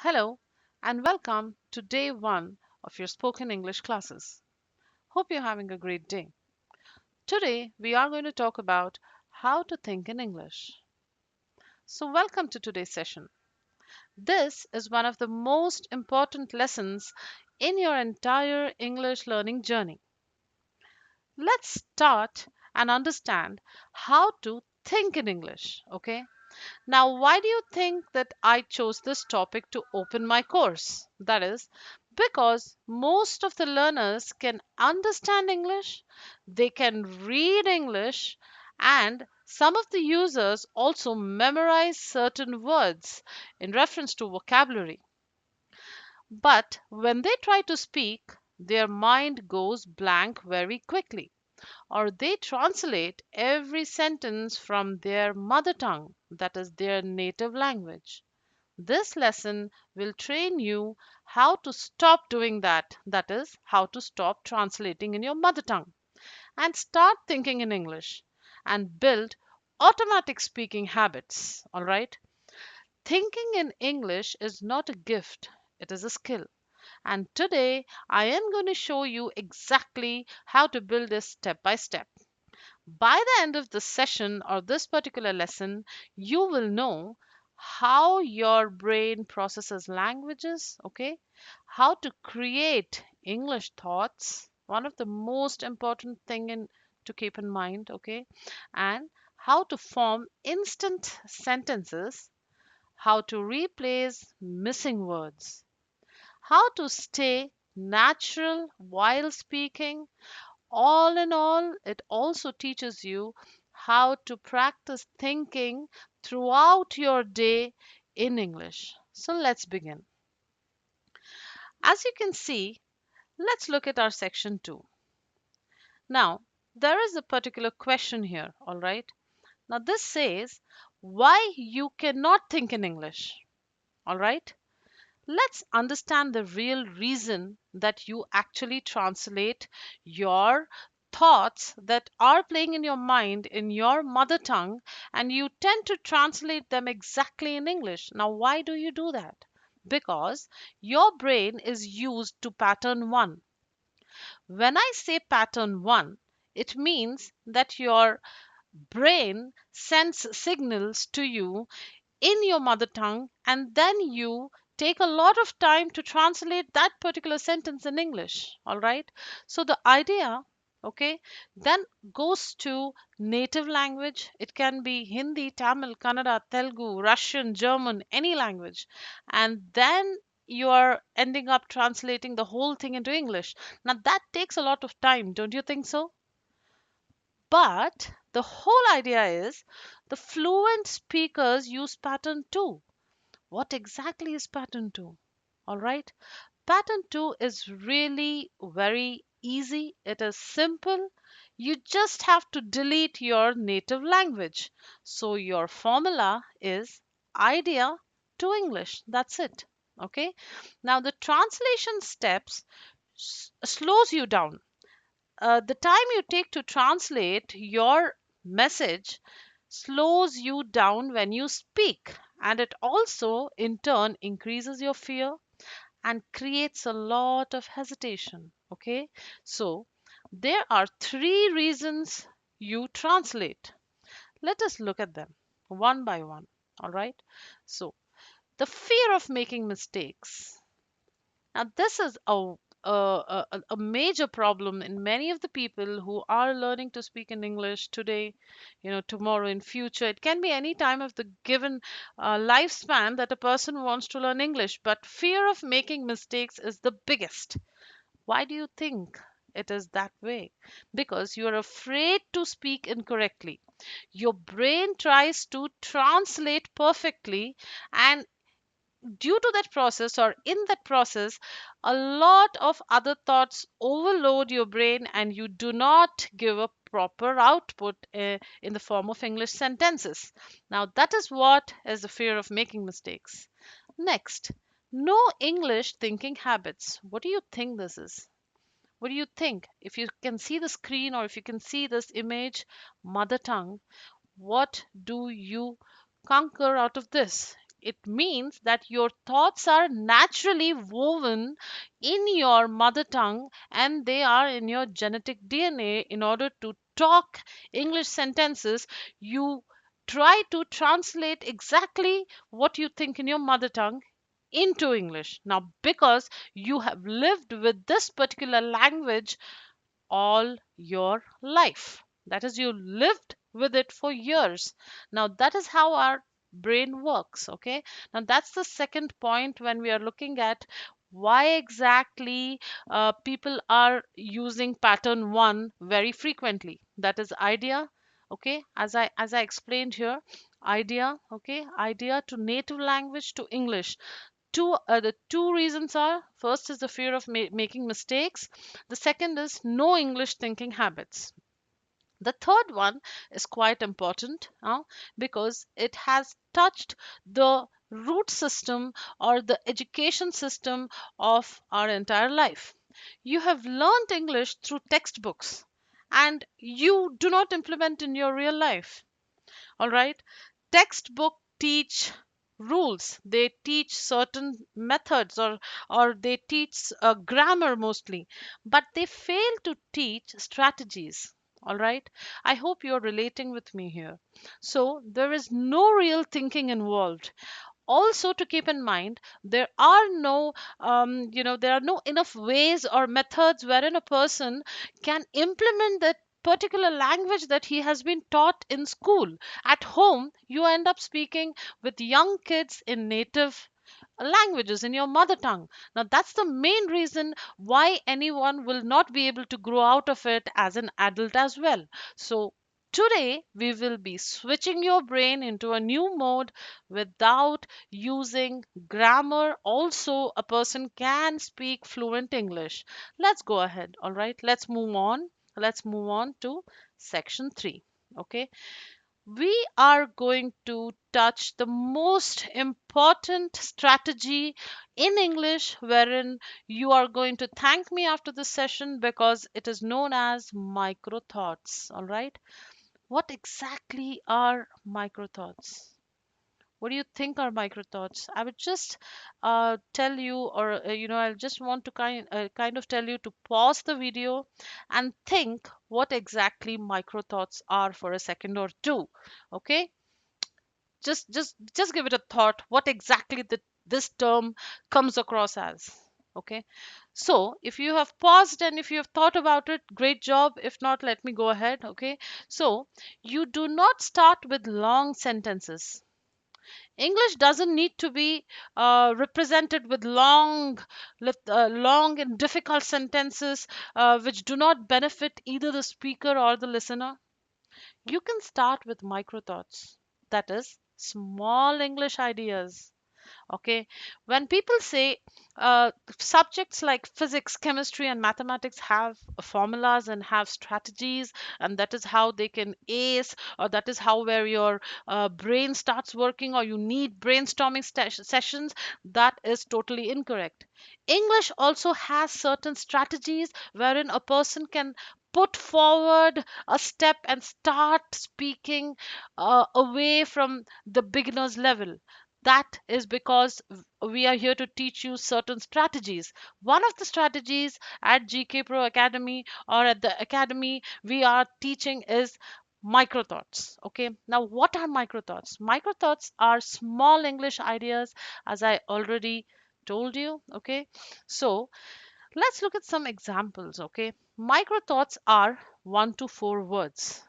Hello, and welcome to day one of your spoken English classes. Hope you're having a great day. Today, we are going to talk about how to think in English. So, welcome to today's session. This is one of the most important lessons in your entire English learning journey. Let's start and understand how to think in English, okay? Now, why do you think that I chose this topic to open my course? That is, because most of the learners can understand English, they can read English, and some of the users also memorize certain words in reference to vocabulary. But when they try to speak, their mind goes blank very quickly, or they translate every sentence from their mother tongue, that is, their native language. This lesson will train you how to stop doing that is, how to stop translating in your mother tongue and start thinking in English and build automatic speaking habits. All right? Thinking in English is not a gift, it is a skill. And today I am going to show you exactly how to build this step by step. By the end of this session or this particular lesson, you will know how your brain processes languages, okay? How to create English thoughts, one of the most important thing to keep in mind, okay? And how to form instant sentences, how to replace missing words, how to stay natural while speaking. All in all, it also teaches you how to practice thinking throughout your day in English. So let's begin. As you can see, let's look at our section 2. Now, there is a particular question here, all right? Now, this says why you cannot think in English, all right? Let's understand the real reason that you actually translate your thoughts that are playing in your mind in your mother tongue and you tend to translate them exactly in English. Now, why do you do that? Because your brain is used to pattern one. When I say pattern one, it means that your brain sends signals to you in your mother tongue and then you take a lot of time to translate that particular sentence in English. All right, so the idea, okay, then goes to native language. It can be Hindi, Tamil, Kannada, Telugu, Russian, German, any language, and then you are ending up translating the whole thing into English. Now that takes a lot of time, don't you think so? But the whole idea is the fluent speakers use pattern 2. What exactly is pattern 2? All right. Pattern 2 is really very easy. It is simple. You just have to delete your native language. So your formula is idea to English. That's it. Okay. Now the translation steps slows you down. The time you take to translate your message slows you down when you speak, and it also in turn increases your fear and creates a lot of hesitation. Okay, so there are three reasons you translate. Let us look at them one by one. All right, so the fear of making mistakes. Now, this is a major problem in many of the people who are learning to speak in English today, tomorrow, in future. It can be any time of the given lifespan that a person wants to learn English, but fear of making mistakes is the biggest. Why do you think it is that way? Because you are afraid to speak incorrectly. Your brain tries to translate perfectly, and due to that process or in that process a lot of other thoughts overload your brain and you do not give a proper output in the form of English sentences. Now that is what is the fear of making mistakes. Next, no English thinking habits. What do you think this is? What do you think? If you can see the screen or if you can see this image, mother tongue, what do you conquer out of this? It means that your thoughts are naturally woven in your mother tongue and they are in your genetic DNA. In order to talk English sentences, you try to translate exactly what you think in your mother tongue into English. Now, because you have lived with this particular language all your life. That is, you lived with it for years. Now, that is how our brain works. Okay. Now, that's the second point when we are looking at why exactly people are using pattern one very frequently. That is idea. Okay. As I explained here, idea. Okay. Idea to native language to English. The two reasons are, first is the fear of making mistakes, the second is no English thinking habits. The third one is quite important because it has touched the root system or the education system of our entire life. You have learned English through textbooks and you do not implement in your real life. All right. Textbook teach rules, they teach certain methods, or they teach grammar mostly, but they fail to teach strategies. All right. I hope you're relating with me here. So there is no real thinking involved. Also, to keep in mind, there are no there are no enough ways or methods wherein a person can implement that particular language that he has been taught in school. At home you end up speaking with young kids in native languages in your mother tongue. Now that's the main reason why anyone will not be able to grow out of it as an adult as well. So today we will be switching your brain into a new mode without using grammar. Also, a person can speak fluent English. Let's go ahead. All right, let's move on. Let's move on to section 3. Okay, we are going to touch the most important strategy in English, wherein you are going to thank me after this session because it is known as micro thoughts. All right, what exactly are micro thoughts? What do you think are micro thoughts? I would just tell you, or I'll just want to kind of tell you to pause the video and think what exactly micro thoughts are for a second or two. Okay, just give it a thought. What exactly this term comes across as? Okay, so if you have paused and if you have thought about it, great job. If not, let me go ahead. Okay, so you do not start with long sentences. English doesn't need to be represented with long and difficult sentences which do not benefit either the speaker or the listener. You can start with micro thoughts, that is, small English ideas. Okay, when people say subjects like physics, chemistry and mathematics have formulas and have strategies, and that is how they can ace, or that is how where your brain starts working, or you need brainstorming sessions, that is totally incorrect. English also has certain strategies wherein a person can put forward a step and start speaking away from the beginner's level. That is because we are here to teach you certain strategies. One of the strategies at GK Pro Academy, or at the academy we are teaching, is micro thoughts. Okay, now what are micro thoughts? Micro thoughts are small English ideas, as I already told you. Okay, so let's look at some examples. Okay, micro thoughts are 1 to 4 words.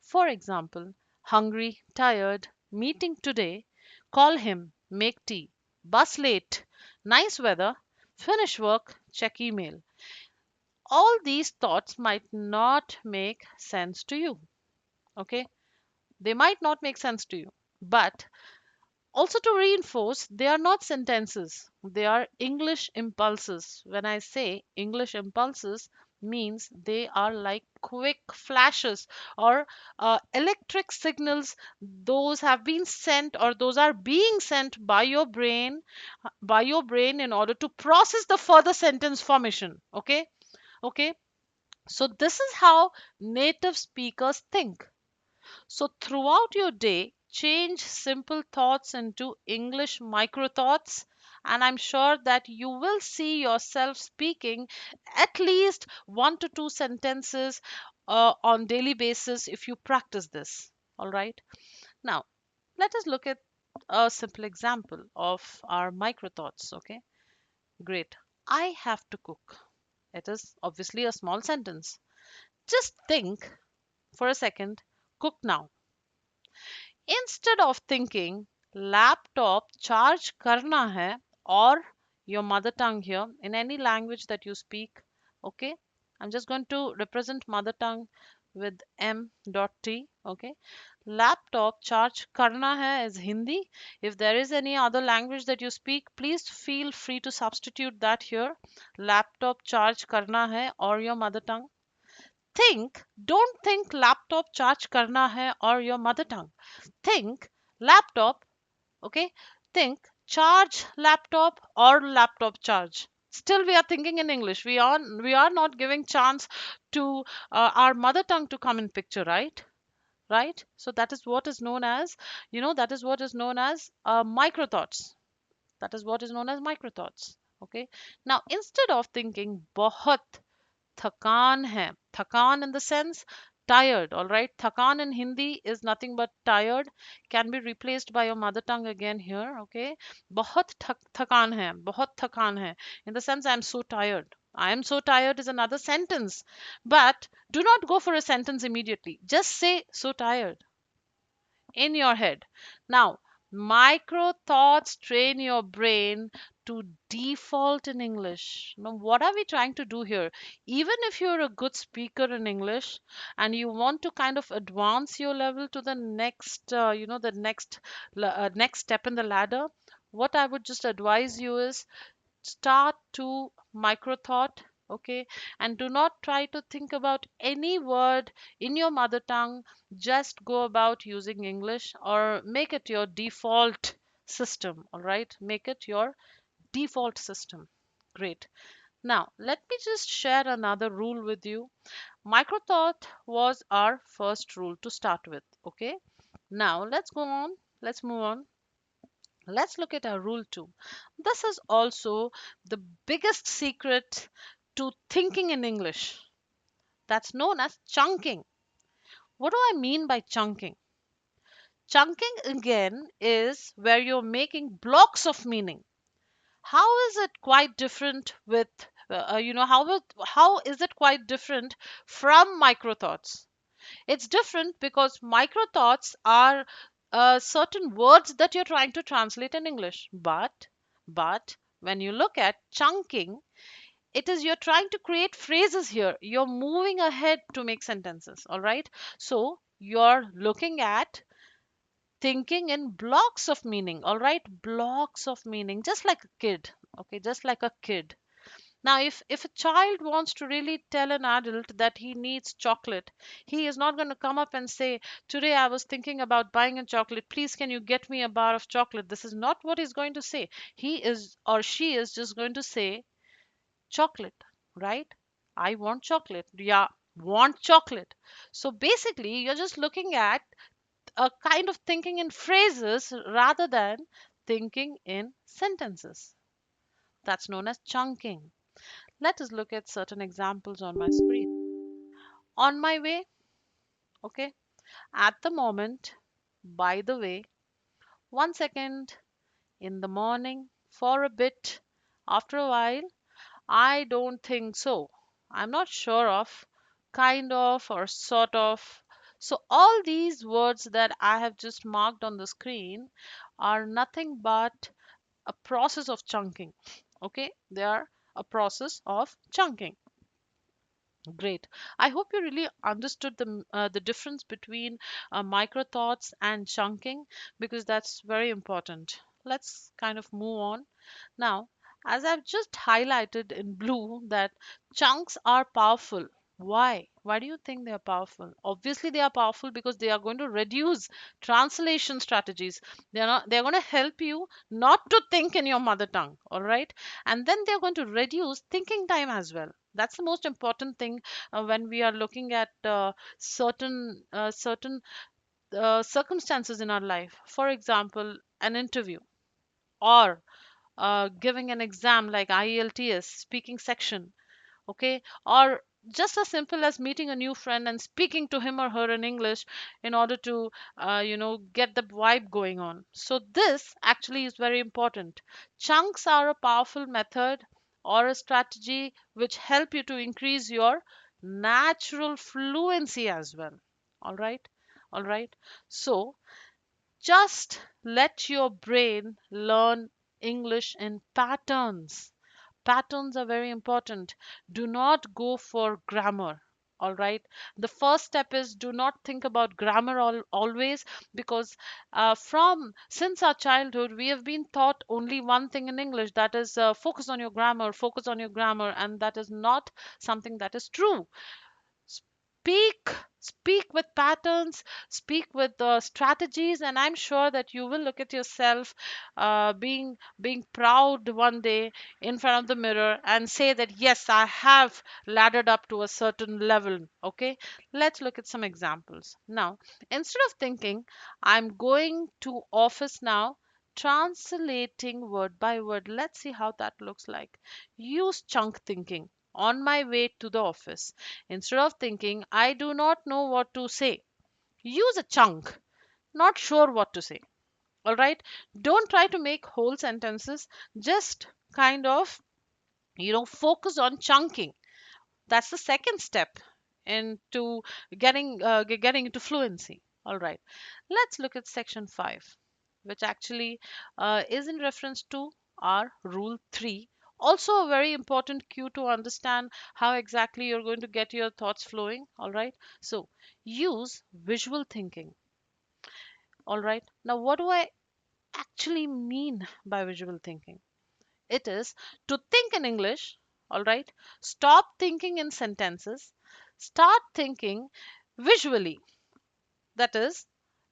For example, hungry, tired, meeting today, call him, make tea, bus late, nice weather, finish work, check email. All these thoughts might not make sense to you. Okay, they might not make sense to you, but also, to reinforce, they are not sentences, they are English impulses. When I say English impulses, means they are like quick flashes or electric signals. Those have been sent, or those are being sent by your brain in order to process the further sentence formation. Okay, okay. So this is how native speakers think. So throughout your day, change simple thoughts into English micro thoughts, and I'm sure that you will see yourself speaking at least 1 to 2 sentences on daily basis if you practice this. All right. Now, let us look at a simple example of our micro thoughts. Okay. Great. I have to cook. It is obviously a small sentence. Just think for a second, cook now. Instead of thinking laptop charge karna hai or your mother tongue here in any language that you speak, okay? I'm just going to represent mother tongue with m.t, okay? Laptop charge karna hai is Hindi. If there is any other language that you speak, please feel free to substitute that here. Laptop charge karna hai or your mother tongue. Don't think laptop charge karna hai or your mother tongue. Think laptop, okay? Think charge laptop or laptop charge. Still we are thinking in English. We are not giving chance to our mother tongue to come in picture, right? Right? So that is what is known as, that is what is known as micro thoughts. That is what is known as micro thoughts. Okay. Now instead of thinking बहुत थकान है, थकान in the sense tired, all right? Thakan in Hindi is nothing but tired, can be replaced by your mother tongue again here, okay? बहुत थकान है, बहुत थकान है, in the sense I'm so tired. I am so tired is another sentence, but do not go for a sentence immediately, just say so tired in your head. Now, micro thoughts train your brain to default in English. Now, what are we trying to do here? Even if you're a good speaker in English and you want to kind of advance your level to the next, the next step in the ladder, what I would just advise you is start to micro thought, okay, and do not try to think about any word in your mother tongue. Just go about using English or make it your default system. All right, make it your default system. Great. Now let me just share another rule with you. Micro thought was our first rule to start with. Okay, now let's go on, let's move on. Let's look at our rule 2. This is also the biggest secret to thinking in English. That's known as chunking. What do I mean by chunking? Chunking again is where you're making blocks of meaning. How is it quite different with, how is it quite different from micro thoughts? It's different because micro thoughts are certain words that you're trying to translate in English. But when you look at chunking, it is you're trying to create phrases here. You're moving ahead to make sentences. All right. So you're looking at thinking in blocks of meaning. All right. Blocks of meaning, just like a kid. Okay. Just like a kid. Now, if a child wants to really tell an adult that he needs chocolate, he is not going to come up and say, "Today I was thinking about buying a chocolate. Please, can you get me a bar of chocolate?" This is not what he's going to say. He is or she is just going to say, "Chocolate," right? I want chocolate. Yeah, want chocolate. So basically, you're just looking at a kind of thinking in phrases rather than thinking in sentences. That's known as chunking. Let us look at certain examples on my screen. On my way, okay, at the moment, by the way, 1 second, in the morning, for a bit, after a while, I don't think so. I'm not sure of, kind of, or sort of. So, all these words that I have just marked on the screen are nothing but a process of chunking. Okay, they are a process of chunking. Great. I hope you really understood the difference between micro thoughts and chunking, because that's very important. Let's kind of move on. Now, as I've just highlighted in blue that chunks are powerful. Why? Why do you think they are powerful? Obviously, they are powerful because they are going to reduce translation strategies. They're going to help you not to think in your mother tongue, all right? And then they're going to reduce thinking time as well. That's the most important thing when we are looking at certain circumstances in our life. For example, an interview, or giving an exam like IELTS speaking section, okay, or just as simple as meeting a new friend and speaking to him or her in English in order to get the vibe going on. So this actually is very important. Chunks are a powerful method or a strategy which help you to increase your natural fluency as well. All right, all right. So just let your brain learn English in patterns. Patterns are very important. Do not go for grammar. All right. The first step is do not think about grammar always, because from since our childhood we have been taught only one thing in English, that is focus on your grammar, focus on your grammar, and that is not something that is true. Speak with patterns, speak with strategies, and I'm sure that you will look at yourself being proud one day in front of the mirror and say that yes, I have laddered up to a certain level. Okay, let's look at some examples now. Instead of thinking I'm going to office now, translating word by word, let's see how that looks like. Use chunk thinking. On my way to the office, instead of thinking, I do not know what to say, use a chunk. Not sure what to say. All right. Don't try to make whole sentences. Just kind of, focus on chunking. That's the second step into getting into fluency. All right. Let's look at section 5, which actually is in reference to our rule 3. Also a very important cue to understand how exactly you're going to get your thoughts flowing. All right. So use visual thinking. All right. Now, what do I actually mean by visual thinking? It is to think in English. All right. Stop thinking in sentences. Start thinking visually. That is,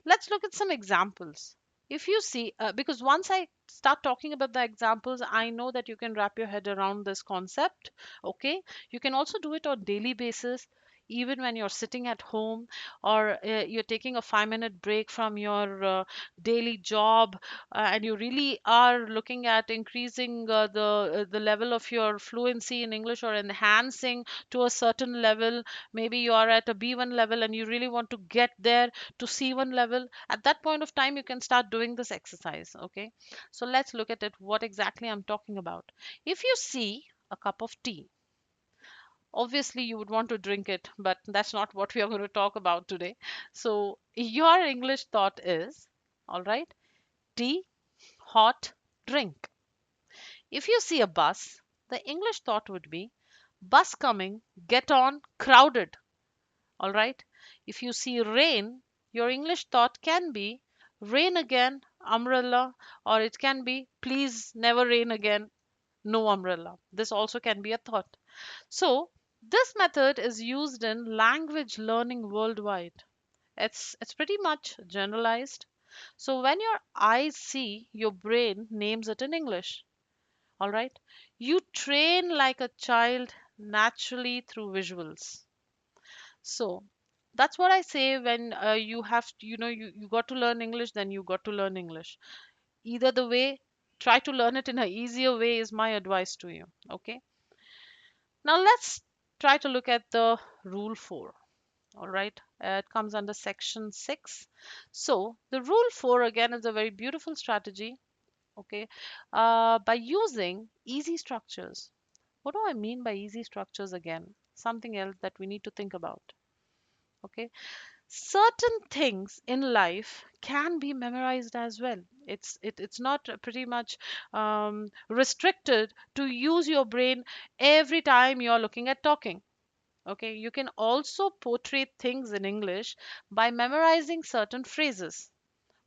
let's look at some examples. If you see, because once I start talking about the examples, I know that you can wrap your head around this concept. Okay. You can also do it on daily basis, even when you're sitting at home, or you're taking a 5-minute break from your daily job, and you really are looking at increasing the level of your fluency in English, or enhancing to a certain level. Maybe you are at a B1 level and you really want to get there to C1 level. At that point of time, you can start doing this exercise. Okay. So let's look at it, what exactly I'm talking about. If you see a cup of tea, obviously you would want to drink it, but that's not what we are going to talk about today. So your English thought is, all right, tea, hot, drink. If you see a bus, the English thought would be bus coming, get on, crowded. All right. If you see rain, your English thought can be rain again, umbrella, or it can be please never rain again, no umbrella. This also can be a thought. So, this method is used in language learning worldwide. It's pretty much generalized. So, when your eyes see, your brain names it in English. All right. You train like a child naturally through visuals. So that's what I say when you have, you got to learn English, then you got to learn English. Either the way, try to learn it in an easier way is my advice to you. Okay. Now let's try to look at the rule 4. All right. It comes under section 6. So the rule 4 again is a very beautiful strategy. Okay. By using easy structures. What do I mean by easy structures again? Something else that we need to think about. Okay. Certain things in life can be memorized as well. It's not pretty much restricted to use your brain every time you're looking at talking. Okay, you can also portray things in English by memorizing certain phrases.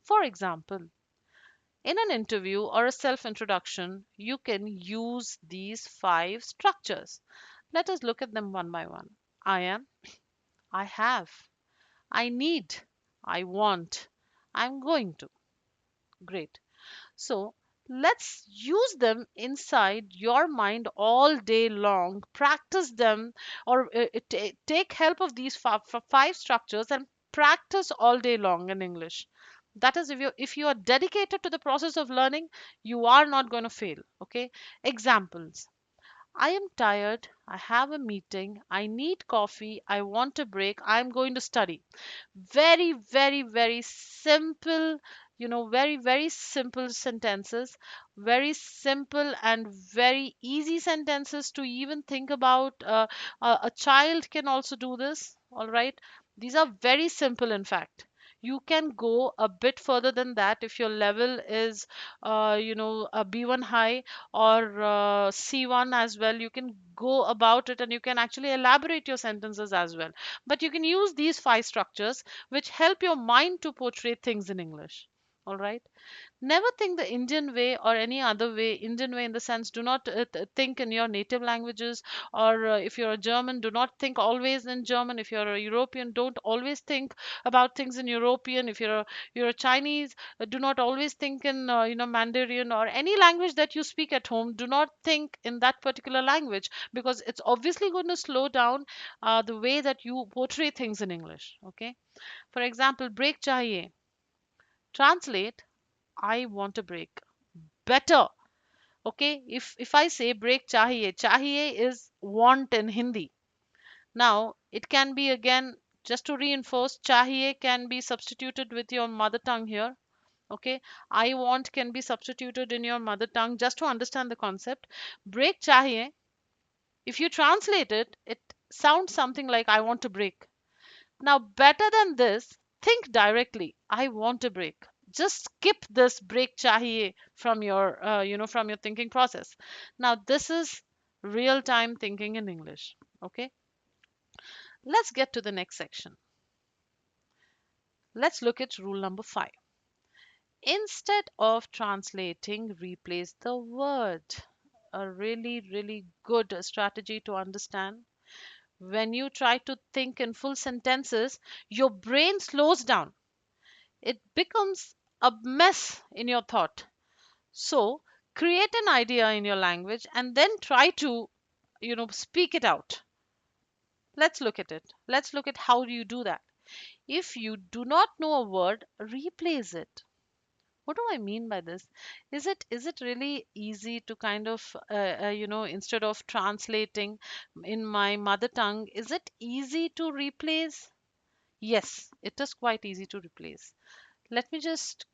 For example, in an interview or a self introduction, you can use these 5 structures. Let us look at them one by one. I am, I have, I need, I want, I'm going to. Great. So let's use them inside your mind all day long. Practice them, or take help of these 5 structures and practice all day long in English. That is, if you are dedicated to the process of learning, you are not going to fail. Okay. Examples: I am tired, I have a meeting, I need coffee, I want a break, I'm going to study. Very, very, very simple, very, very simple sentences, very simple and very easy sentences to even think about. A child can also do this, all right? These are very simple, in fact. You can go a bit further than that if your level is, a B1 high or C1 as well. You can go about it and you can actually elaborate your sentences as well. But you can use these five structures which help your mind to portray things in English. All right. Never think the Indian way or any other way. Indian way in the sense, do not think in your native languages, or if you're a German, do not think always in German. If you're a European, don't always think about things in European. If you're a Chinese, do not always think in Mandarin or any language that you speak at home. Do not think in that particular language, because it's obviously going to slow down the way that you portray things in English. Okay. For example, break chahiye. Translate, I want a break. Better. Okay. If I say break chahiye, chahiye is want in Hindi. Now it can be, again, just to reinforce, chahiye can be substituted with your mother tongue here. Okay. I want can be substituted in your mother tongue, just to understand the concept. Break chahiye, if you translate it, it sounds something like I want to break. Now, better than this, think directly. I want a break. Just skip this break chahiye from your thinking process. Now, this is real time thinking in English. Okay. Let's get to the next section. Let's look at rule number 5. Instead of translating, replace the word. A really, really good strategy to understand. When you try to think in full sentences, your brain slows down. It becomes a mess in your thought. So, create an idea in your language and then try to, speak it out. Let's look at it. Let's look at how do you do that. If you do not know a word, replace it. What do I mean by this? Is it really easy to kind of instead of translating in my mother tongue, is it easy to replace? Yes, it is quite easy to replace. Let me just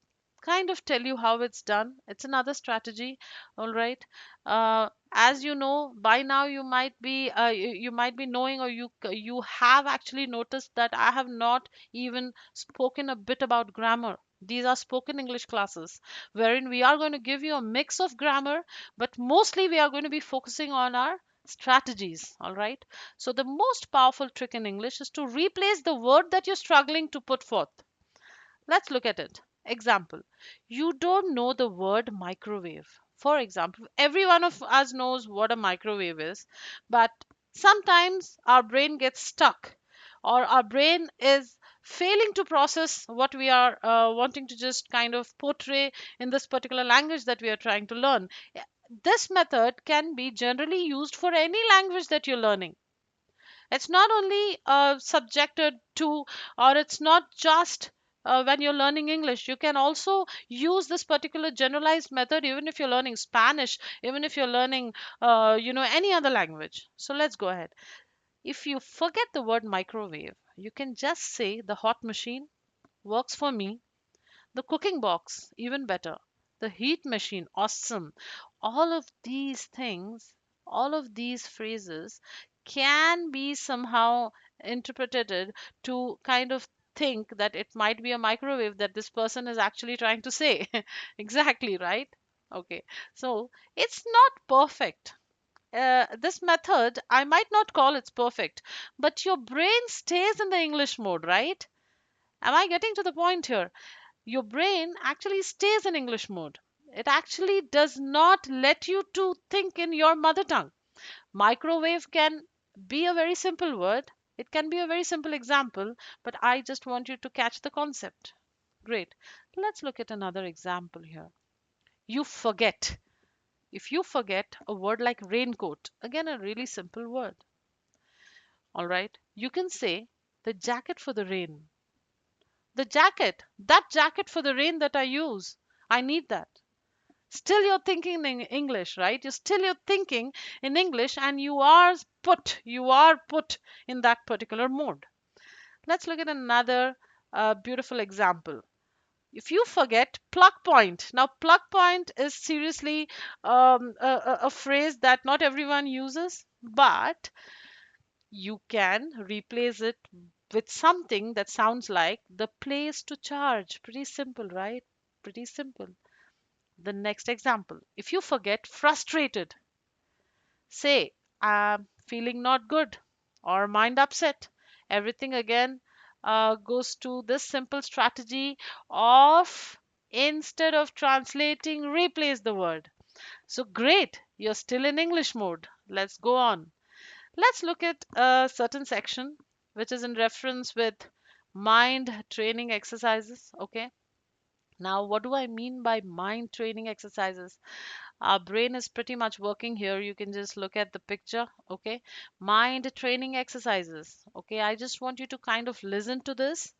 kind of tell you how it's done. It's another strategy. All right. As you know, by now you might be knowing, or you have actually noticed that I have not even spoken a bit about grammar. These are spoken English classes wherein we are going to give you a mix of grammar, but mostly we are going to be focusing on our strategies. All right. So the most powerful trick in English is to replace the word that you're struggling to put forth. Let's look at it. Example: you don't know the word microwave. For example, every one of us knows what a microwave is, but sometimes our brain gets stuck, or our brain is failing to process what we are wanting to just kind of portray in this particular language that we are trying to learn. This method can be generally used for any language that you're learning. It's not only subjected to, or it's not just when you're learning English. You can also use this particular generalized method even if you're learning Spanish, even if you're learning, any other language. So let's go ahead. If you forget the word microwave, you can just say the hot machine works for me. The cooking box, even better. The heat machine, awesome. All of these things, all of these phrases can be somehow interpreted to kind of think that it might be a microwave that this person is actually trying to say. Exactly, right? Okay. So it's not perfect. This method, I might not call it's perfect, but your brain stays in the English mode, right? Am I getting to the point here? Your brain actually stays in English mode. It actually does not let you to think in your mother tongue. Microwave can be a very simple word. It can be a very simple example, but I just want you to catch the concept. Great. Let's look at another example here. You forget. If you forget a word like raincoat, again a really simple word. All right. You can say the jacket for the rain. The jacket, that jacket for the rain that I use, I need that. Still you're thinking in English, right? You're thinking in English, and you are put in that particular mode. Let's look at another beautiful example. If you forget plug point, now plug point is seriously a phrase that not everyone uses, but you can replace it with something that sounds like the place to charge. Pretty simple, right? Pretty simple. The next example, if you forget frustrated, say I'm feeling not good or mind upset. Everything again goes to this simple strategy of, instead of translating, replace the word. So great, you're still in English mode. Let's go on. Let's look at a certain section which is in reference with mind training exercises. Okay. Now, what do I mean by mind training exercises? Our brain is pretty much working here. You can just look at the picture. Okay. Mind training exercises. Okay. I just want you to kind of listen to this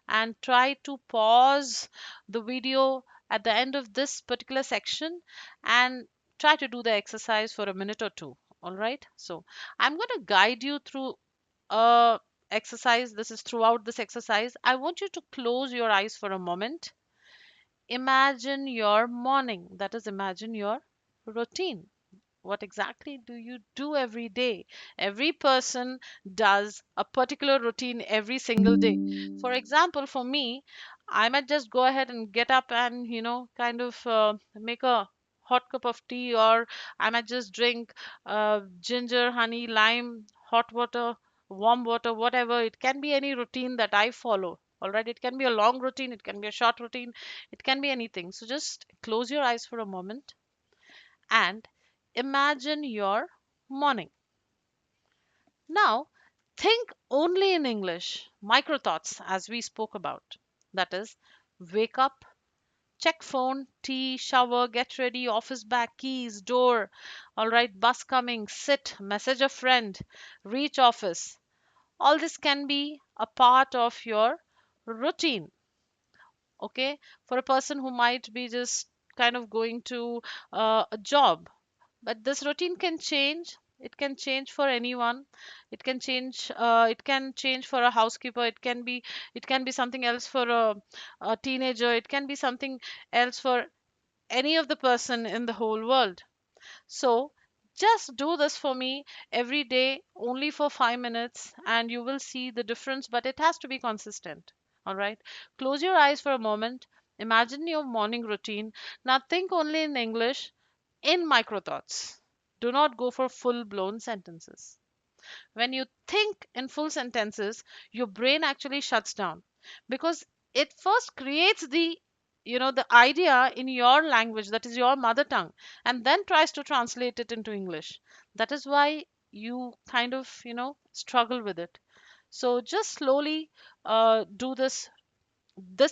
and try to pause the video at the end of this particular section and try to do the exercise for a minute or two. All right. So I'm going to guide you through a exercise. This is throughout this exercise. I want you to close your eyes for a moment. Imagine your morning. That is, imagine your routine. What exactly do you do every day? Every person does a particular routine every single day. For example, for me, I might just go ahead and get up and, kind of make a hot cup of tea, or I might just drink ginger, honey, lime, hot water, warm water, whatever. It can be any routine that I follow. All right, it can be a long routine, it can be a short routine, it can be anything. So just close your eyes for a moment and imagine your morning. Now, think only in English, micro thoughts, as we spoke about. That is, wake up, check phone, tea, shower, get ready, office bag, keys, door. All right, bus coming, sit, message a friend, reach office. All this can be a part of your routine. Okay, for a person who might be just kind of going to a job. But this routine can change. It can change for anyone. It can change. It can change for a housekeeper. It can be something else for a teenager. It can be something else for any of the person in the whole world. So just do this for me every day, only for 5 minutes, and you will see the difference. But it has to be consistent. All right. Close your eyes for a moment. Imagine your morning routine. Now think only in English, in micro thoughts. Do not go for full blown sentences. When you think in full sentences, your brain actually shuts down because it first creates the idea in your language, that is your mother tongue, and then tries to translate it into English. That is why you kind of struggle with it. So just slowly do this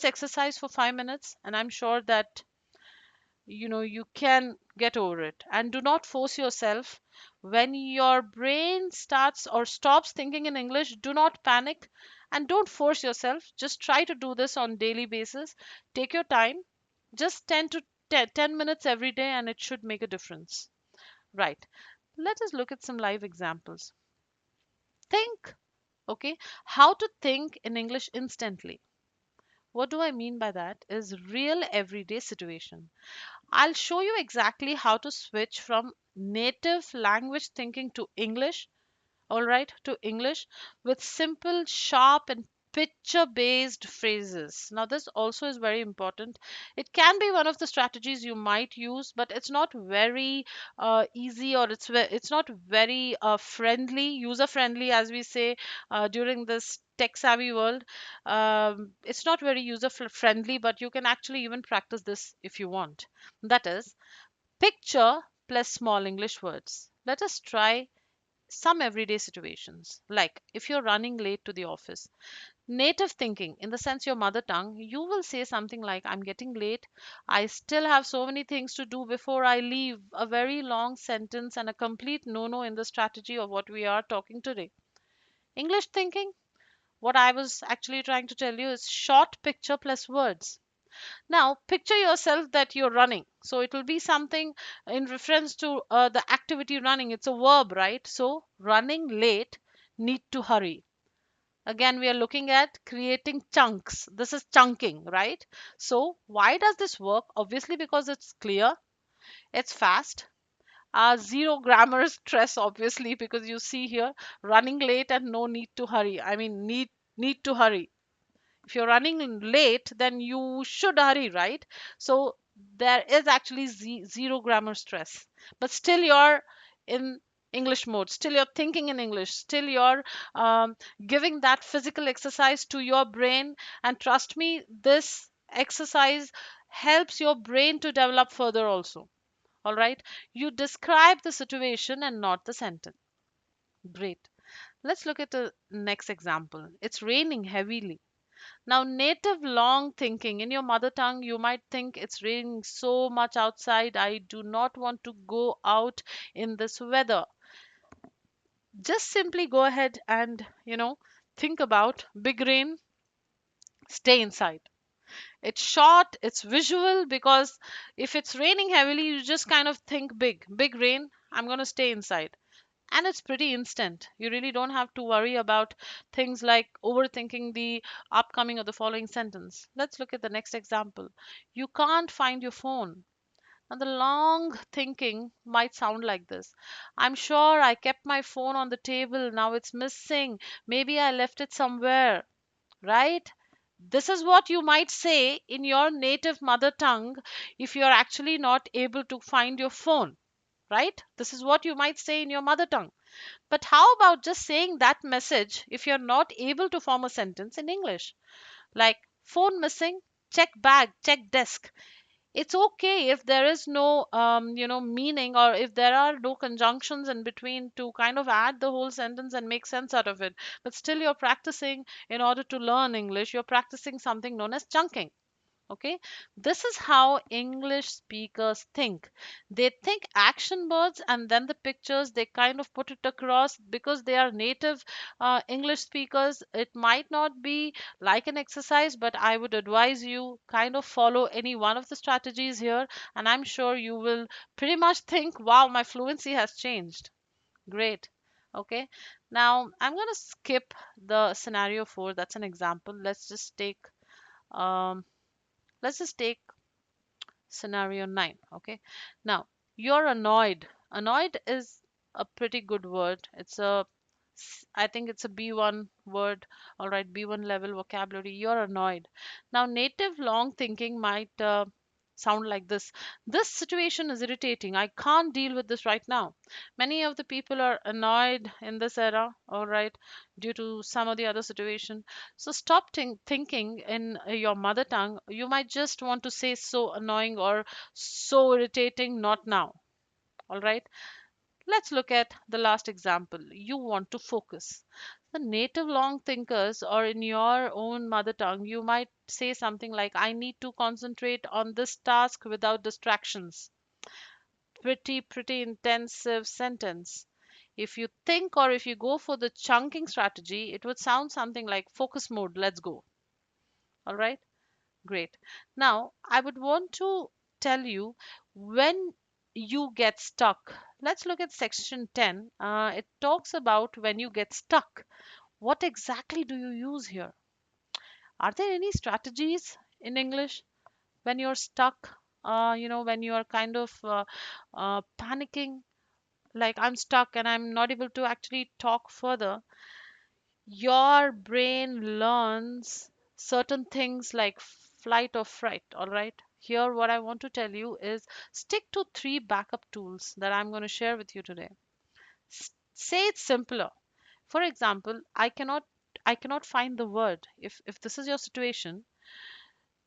exercise for 5 minutes, and I'm sure that you can get over it. And do not force yourself. When your brain starts or stops thinking in English, do not panic and don't force yourself. Just try to do this on daily basis. Take your time, just 10 to 10 minutes every day, and it should make a difference. Right. Let us look at some live examples. Think. Okay, how to think in English instantly. What do I mean by that is real everyday situation. I'll show you exactly how to switch from native language thinking to English, all right, to English with simple, sharp, and picture based phrases. Now, this also is very important. It can be one of the strategies you might use, but it's not very easy, or it's not very friendly, user friendly, as we say during this tech savvy world. It's not very user friendly, but you can actually even practice this if you want. That is, picture plus small English words. Let us try some everyday situations. Like if you're running late to the office, native thinking, in the sense your mother tongue, you will say something like, I'm getting late. I still have so many things to do before I leave. A very long sentence and a complete no no in the strategy of what we are talking today. English thinking, what I was actually trying to tell you is short picture plus words. Now, picture yourself that you're running. So it will be something in reference to the activity running. It's a verb, right? So running late, need to hurry. Again, we are looking at creating chunks. This is chunking, right? So why does this work? Obviously, because it's clear, it's fast. Zero grammar stress, obviously, because you see here running late and no need to hurry. I mean, need to hurry. If you're running late, then you should hurry, right? So there is actually zero grammar stress, but still you're in English mode, still you're thinking in English, still you're um, giving that physical exercise to your brain. And trust me, this exercise helps your brain to develop further also. All right, you describe the situation and not the sentence. Great. Let's look at the next example. It's raining heavily. Now, native long thinking in your mother tongue, you might think it's raining so much outside. I do not want to go out in this weather. Just simply go ahead and, think about big rain, stay inside. It's short, it's visual, because if it's raining heavily, you just kind of think big rain, I'm going to stay inside. And it's pretty instant. You really don't have to worry about things like overthinking the upcoming or the following sentence. Let's look at the next example. You can't find your phone. And the long thinking might sound like this. I'm sure I kept my phone on the table. Now it's missing. Maybe I left it somewhere, right? This is what you might say in your native mother tongue if you're actually not able to find your phone, right? This is what you might say in your mother tongue. But how about just saying that message if you're not able to form a sentence in English? Like, phone missing, check bag, check desk. It's okay if there is no, meaning, or if there are no conjunctions in between to kind of add the whole sentence and make sense out of it. But still, you're practicing in order to learn English. You're practicing something known as chunking. Okay, this is how English speakers think. They think action words, and then the pictures they kind of put it across. Because they are native English speakers, it might not be like an exercise, but I would advise you kind of follow any one of the strategies here, and I'm sure you will pretty much think, wow, my fluency has changed. Great. Okay, now I'm going to skip the scenario 4. That's an example. Um, let's just take scenario 9. Okay, now you're annoyed. Annoyed is a pretty good word. I think it's a B1 word. All right, B1 level vocabulary. You're annoyed. Now, native long thinking might sound like this. This situation is irritating. I can't deal with this right now. Many of the people are annoyed in this era, all right, due to some of the other situation. So stop thinking in your mother tongue. You might just want to say so annoying or so irritating, not now. All right. Let's look at the last example. You want to focus. The native long thinkers, or in your own mother tongue, you might say something like, I need to concentrate on this task without distractions. Pretty intensive sentence. If you think, or if you go for the chunking strategy, it would sound something like focus mode, let's go. All right, great. Now, I would want to tell you when you get stuck. Let's look at section 10. It talks about when you get stuck. What exactly do you use here? Are there any strategies in English when you're stuck? When you are kind of panicking, like I'm stuck and I'm not able to actually talk further. Your brain learns certain things like flight or fright. All right, here what I want to tell you is stick to 3 backup tools that I'm going to share with you today. Say it simpler. For example, I cannot find the word. If this is your situation,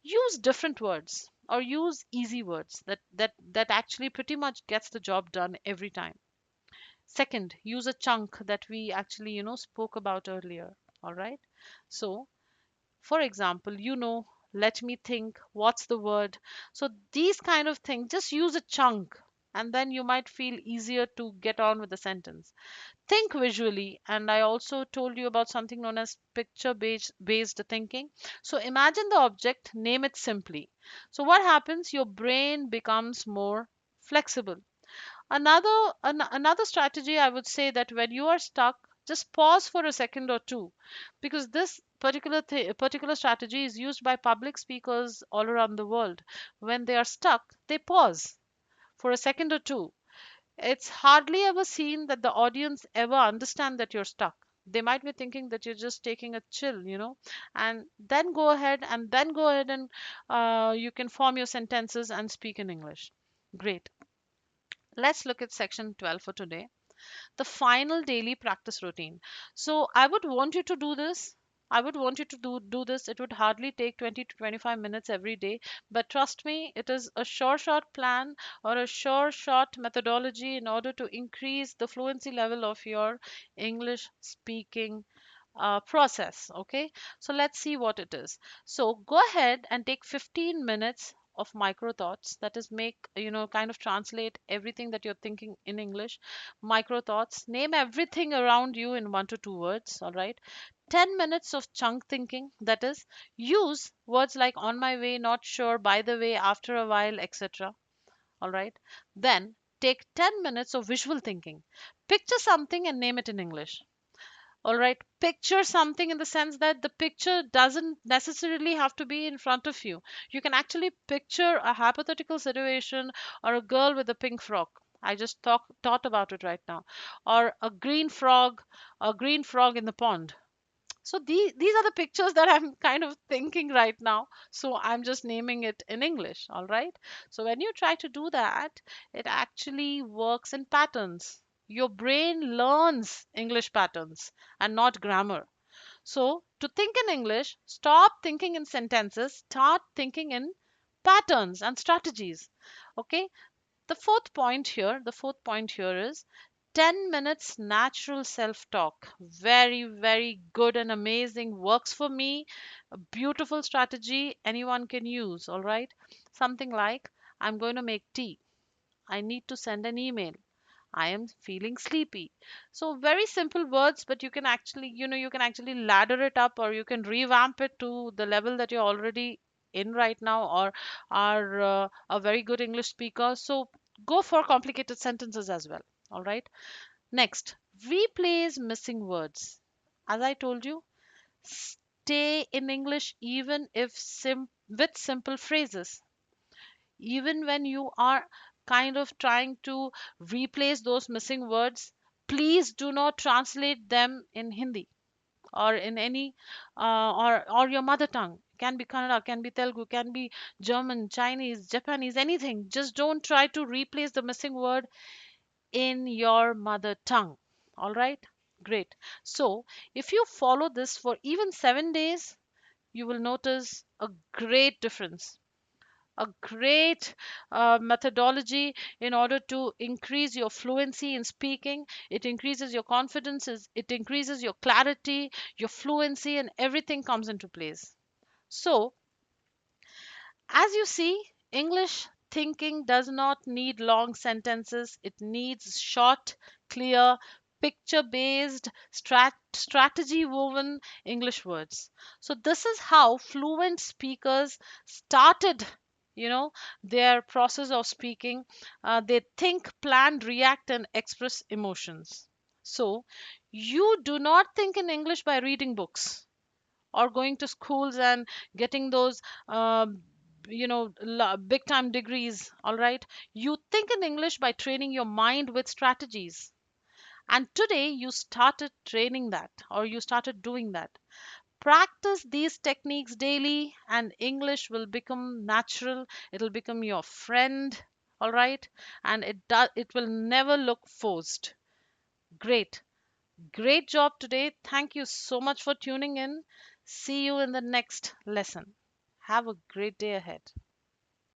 use different words or use easy words that actually pretty much gets the job done every time. Second, use a chunk that we actually, spoke about earlier. All right. So, for example, let me think, what's the word? So these kind of things, just use a chunk and then you might feel easier to get on with the sentence. Think visually, and I also told you about something known as picture based thinking. So imagine the object, name it simply. So what happens? Your brain becomes more flexible. Another strategy, I would say, that when you are stuck, just pause for a second or two, because this particular strategy is used by public speakers all around the world. When they are stuck, they pause for a second or two. It's hardly ever seen that the audience ever understand that you're stuck. They might be thinking that you're just taking a chill, and then go ahead and you can form your sentences and speak in English. Great. Let's look at section 12 for today, the final daily practice routine. So I would want you to do this. I would want you to do this. It would hardly take 20 to 25 minutes every day. But trust me, it is a short plan or a short methodology in order to increase the fluency level of your English speaking process. Okay, so let's see what it is. So go ahead and take 15 minutes of micro thoughts, that is, make, kind of translate everything that you're thinking in English. Micro thoughts, name everything around you in 1 to 2 words. All right. 10 minutes of chunk thinking, that is, use words like on my way, not sure, by the way, after a while, etc. All right. Then take 10 minutes of visual thinking. Picture something and name it in English. All right, picture something in the sense that the picture doesn't necessarily have to be in front of you. You can actually picture a hypothetical situation, or a girl with a pink frock. I just thought about it right now. Or a green frog in the pond. So these are the pictures that I'm kind of thinking right now. So I'm just naming it in English. All right. So when you try to do that, it actually works in patterns. Your brain learns English patterns and not grammar. So to think in English, stop thinking in sentences, start thinking in patterns and strategies. Okay. The fourth point here is 10 minutes natural self talk. Very, very good and amazing. Works for me. A beautiful strategy anyone can use. All right. Something like, I'm going to make tea. I need to send an email. I am feeling sleepy. So very simple words, but you can actually ladder it up, or you can revamp it to the level that you're already in right now, or are a very good English speaker. So go for complicated sentences as well. All right. Next, replace missing words. As I told you, stay in English even if with simple phrases. Even when you are kind of trying to replace those missing words, please do not translate them in Hindi or in any or your mother tongue. Can be Kannada, can be Telugu, can be German, Chinese, Japanese, anything. Just don't try to replace the missing word in your mother tongue. All right? Great. So, if you follow this for even 7 days, you will notice a great difference, a great methodology in order to increase your fluency in speaking. It increases your confidence, it increases your clarity, your fluency, and everything comes into place. So, as you see, English thinking does not need long sentences. It needs short, clear, picture based, strategy woven English words. So, this is how fluent speakers started. Their process of speaking. They think, plan, react, and express emotions. So, you do not think in English by reading books or going to schools and getting those big time degrees. All right, you think in English by training your mind with strategies, and today you started training that, or you started doing that. Practice these techniques daily and English will become natural. It'll become your friend. All right, and it will never look forced. Great. Great job today. Thank you so much for tuning in. See you in the next lesson. Have a great day ahead.